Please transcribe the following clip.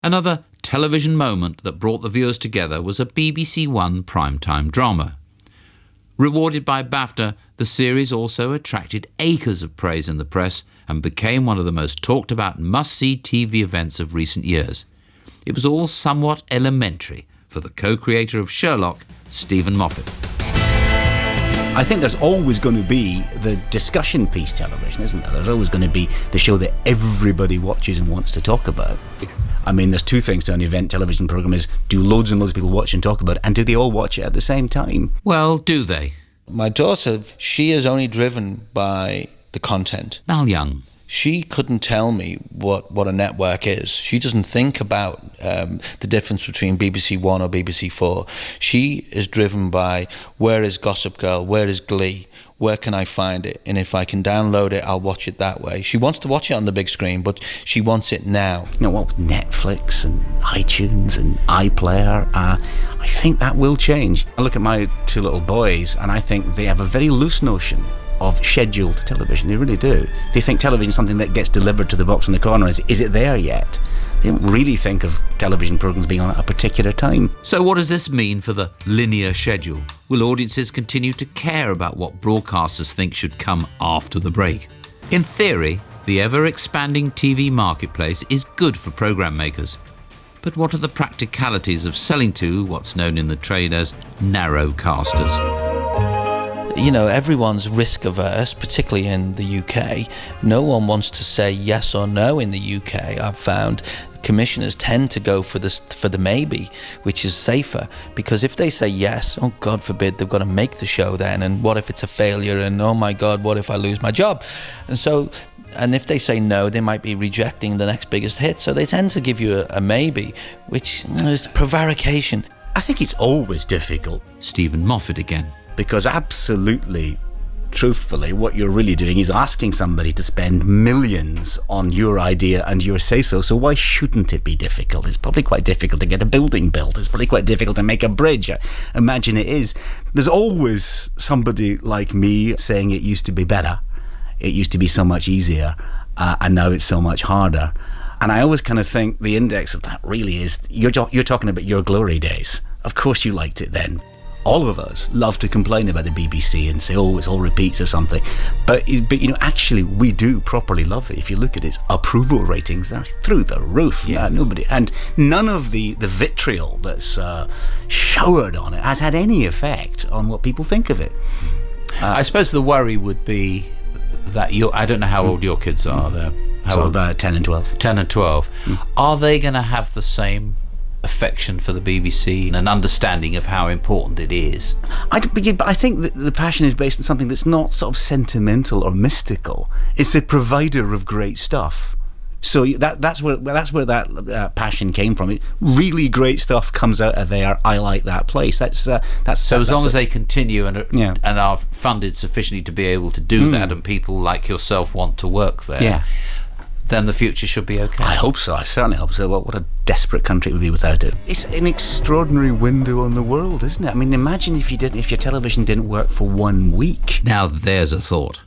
Another television moment that brought the viewers together was a BBC One primetime drama. Rewarded by BAFTA, the series also attracted acres of praise in the press and became one of the most talked about must-see TV events of recent years. It was all somewhat elementary for the co-creator of Sherlock, Stephen Moffat. I think there's always going to be the discussion piece television, isn't there? There's always going to be the show that everybody watches and wants to talk about. I mean, there's two things to an event television programme: is do loads and loads of people watch and talk about it, and do they all watch it at the same time? Well, do they? My daughter, she is only driven by the content. Mal Young. She couldn't tell me what a network is. She doesn't think about the difference between BBC One or BBC Four. She is driven by, where is Gossip Girl, where is Glee, where can I find it? And if I can download it, I'll watch it that way. She wants to watch it on the big screen, but she wants it now. You know what, with Netflix and iTunes and iPlayer, I think that will change. I look at my two little boys and I think they have a very loose notion of scheduled television. They really do. They think television is something that gets delivered to the box in the corner. Is it there yet? They don't really think of television programmes being on at a particular time. So what does this mean for the linear schedule? Will audiences continue to care about what broadcasters think should come after the break? In theory, the ever-expanding TV marketplace is good for programme makers. But what are the practicalities of selling to what's known in the trade as narrowcasters? You know, everyone's risk averse, particularly in the UK. No one wants to say yes or no in the UK. I've found commissioners tend to go for the maybe, which is safer, because if they say yes, oh God forbid, they've got to make the show then, and what if it's a failure, and oh my God, what if I lose my job? And if they say no, they might be rejecting the next biggest hit. So they tend to give you a maybe, which is prevarication. I think it's always difficult. Stephen Moffat again. Because absolutely, truthfully, what you're really doing is asking somebody to spend millions on your idea and your say-so. So why shouldn't it be difficult? It's probably quite difficult to get a building built. It's probably quite difficult to make a bridge. I imagine it is. There's always somebody like me saying it used to be better. It used to be so much easier, and now it's so much harder. And I always kind of think the index of that really is, you're talking about your glory days. Of course you liked it then. All of us love to complain about the BBC and say, oh, it's all repeats or something. But you know, actually, we do properly love it. If you look at its approval ratings, they're through the roof. Yeah. None of the vitriol that's showered on it has had any effect on what people think of it. I suppose the worry would be that I don't know how old your kids are. They're about 10 and 12. 10 and 12. Are they going to have the same affection for the BBC and an understanding of how important it is? But I think that the passion is based on something that's not sort of sentimental or mystical. It's a provider of great stuff. So that's where that passion came from. It really great stuff comes out of there. I like that place. So as long as they continue and are funded sufficiently to be able to do that, and people like yourself want to work there, then the future should be okay. I hope so. I certainly hope so. What a desperate country it would be without it. It's an extraordinary window on the world, isn't it? I mean, imagine if your television didn't work for 1 week. Now there's a thought.